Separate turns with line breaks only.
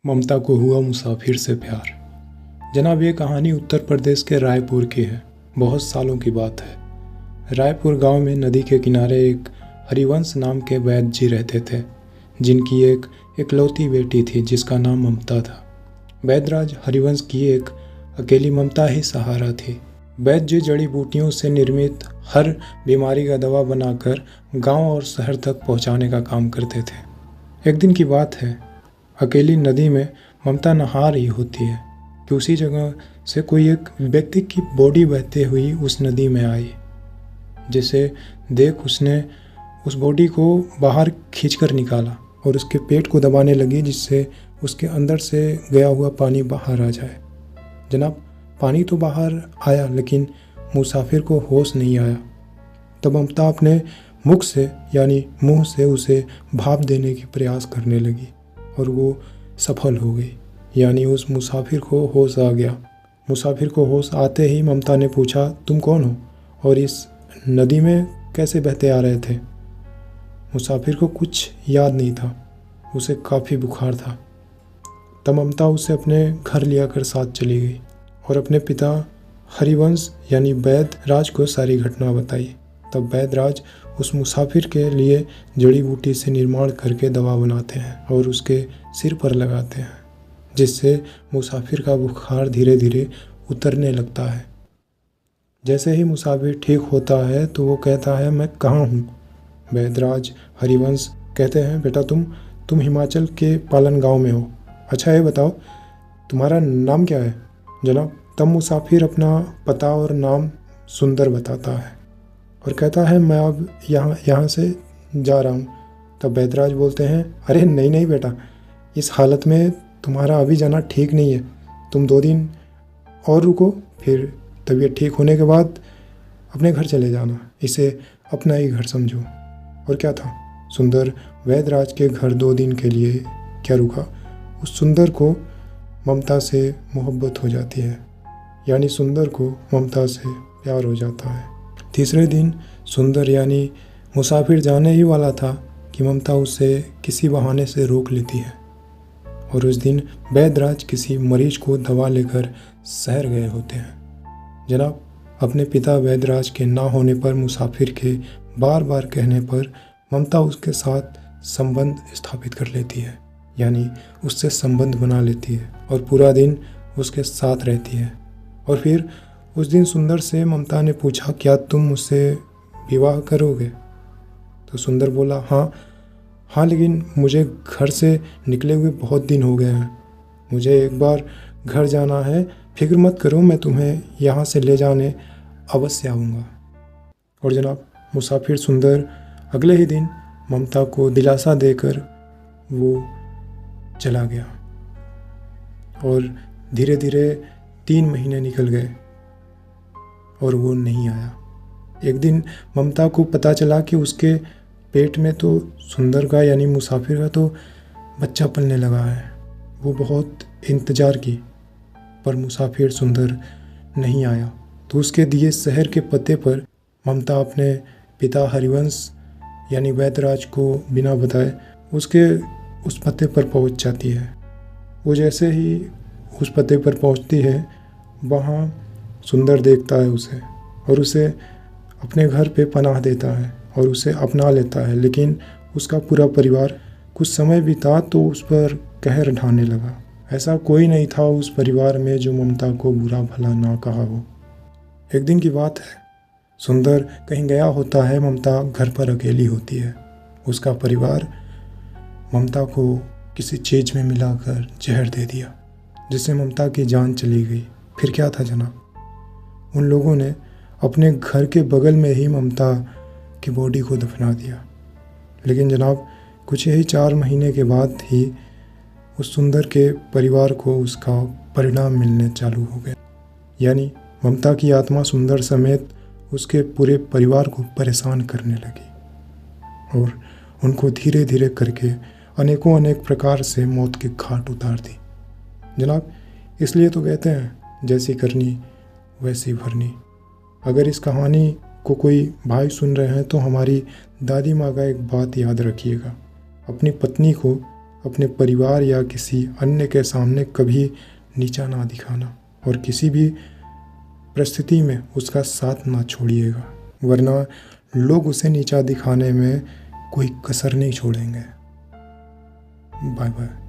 ममता को हुआ मुसाफिर से प्यार। जनाब, ये कहानी उत्तर प्रदेश के रायपुर की है। बहुत सालों की बात है। रायपुर गांव में नदी के किनारे एक हरिवंश नाम के वैद्य जी रहते थे, जिनकी एक इकलौती बेटी थी जिसका नाम ममता था। वैद्यराज हरिवंश की एक अकेली ममता ही सहारा थी। वैद्य जी जड़ी बूटियों से निर्मित हर बीमारी का दवा बनाकर गांव और शहर तक पहुंचाने का काम करते थे। एक दिन की बात है, अकेली नदी में ममता नहा रही होती है कि उसी जगह से कोई एक व्यक्ति की बॉडी बहते हुई उस नदी में आई, जिसे देख उसने उस बॉडी को बाहर खींचकर निकाला और उसके पेट को दबाने लगी, जिससे उसके अंदर से गया हुआ पानी बाहर आ जाए। जनाब, पानी तो बाहर आया, लेकिन मुसाफिर को होश नहीं आया। तब ममता अपने मुख से यानी मुंह से उसे भाप देने की प्रयास करने लगी और वो सफल हो गई, यानी उस मुसाफिर को होश आ गया। मुसाफिर को होश आते ही ममता ने पूछा, तुम कौन हो और इस नदी में कैसे बहते आ रहे थे? मुसाफिर को कुछ याद नहीं था, उसे काफ़ी बुखार था। तब ममता उसे अपने घर लिया कर साथ चली गई और अपने पिता हरिवंश यानी वैद्यराज को सारी घटना बताई। तब वैद्यराज उस मुसाफिर के लिए जड़ी बूटी से निर्माण करके दवा बनाते हैं और उसके सिर पर लगाते हैं, जिससे मुसाफिर का बुखार धीरे धीरे उतरने लगता है। जैसे ही मुसाफिर ठीक होता है तो वो कहता है, मैं कहाँ हूँ? वैद्यराज हरिवंश कहते हैं, बेटा तुम हिमाचल के पालन गांव में हो। अच्छा ये बताओ, तुम्हारा नाम क्या है? जनाब, तब मुसाफिर अपना पता और नाम सुंदर बताता है और कहता है, मैं अब यहाँ से जा रहा हूँ। तब वैद्यराज बोलते हैं, अरे नहीं बेटा, इस हालत में तुम्हारा अभी जाना ठीक नहीं है। तुम 2 दिन और रुको, फिर तबीयत ठीक होने के बाद अपने घर चले जाना। इसे अपना ही घर समझो। और क्या था, सुंदर वैद्यराज के घर 2 दिन के लिए क्या रुका। उस सुंदर को ममता से मोहब्बत हो जाती है, यानी सुंदर को ममता से प्यार हो जाता है। तीसरे दिन सुंदर यानी मुसाफिर जाने ही वाला था कि ममता उसे किसी बहाने से रोक लेती है और उस दिन वैद्यराज किसी मरीज को दवा लेकर शहर गए होते हैं। जनाब, अपने पिता वैद्यराज के ना होने पर मुसाफिर के बार बार कहने पर ममता उसके साथ संबंध स्थापित कर लेती है, यानी उससे संबंध बना लेती है और पूरा दिन उसके साथ रहती है। और फिर उस दिन सुंदर से ममता ने पूछा, क्या तुम मुझसे विवाह करोगे? तो सुंदर बोला, हाँ, लेकिन मुझे घर से निकले हुए बहुत दिन हो गए हैं। मुझे एक बार घर जाना है, फिक्र मत करो, मैं तुम्हें यहाँ से ले जाने अवश्य आऊँगा। और जनाब, मुसाफिर सुंदर अगले ही दिन ममता को दिलासा देकर वो चला गया और धीरे धीरे 3 महीने निकल गए और वो नहीं आया। एक दिन ममता को पता चला कि उसके पेट में तो सुंदर का यानी मुसाफिर का तो बच्चा पलने लगा है। वो बहुत इंतज़ार की, पर मुसाफिर सुंदर नहीं आया। तो उसके दिए शहर के पते पर ममता अपने पिता हरिवंश यानी वैद्यराज को बिना बताए उसके उस पते पर पहुंच जाती है। वो जैसे ही उस पते पर पहुंचती है, वहाँ सुंदर देखता है उसे और उसे अपने घर पे पनाह देता है और उसे अपना लेता है। लेकिन उसका पूरा परिवार कुछ समय बीता तो उस पर कहर ढाने लगा। ऐसा कोई नहीं था उस परिवार में जो ममता को बुरा भला ना कहा हो। एक दिन की बात है, सुंदर कहीं गया होता है, ममता घर पर अकेली होती है। उसका परिवार ममता को किसी चीज़ में मिलाकर जहर दे दिया, जिससे ममता की जान चली गई। फिर क्या था जनाब, उन लोगों ने अपने घर के बगल में ही ममता की बॉडी को दफना दिया। लेकिन जनाब, कुछ ही 4 महीने के बाद ही उस सुंदर के परिवार को उसका परिणाम मिलने चालू हो गया, यानी ममता की आत्मा सुंदर समेत उसके पूरे परिवार को परेशान करने लगी और उनको धीरे धीरे करके अनेक प्रकार से मौत के घाट उतार दी। जनाब, इसलिए तो कहते हैं, जैसी करनी वैसी भरनी। अगर इस कहानी को कोई भाई सुन रहे हैं तो हमारी दादी माँ का एक बात याद रखिएगा, अपनी पत्नी को अपने परिवार या किसी अन्य के सामने कभी नीचा ना दिखाना और किसी भी परिस्थिति में उसका साथ ना छोड़िएगा, वरना लोग उसे नीचा दिखाने में कोई कसर नहीं छोड़ेंगे। Bye bye.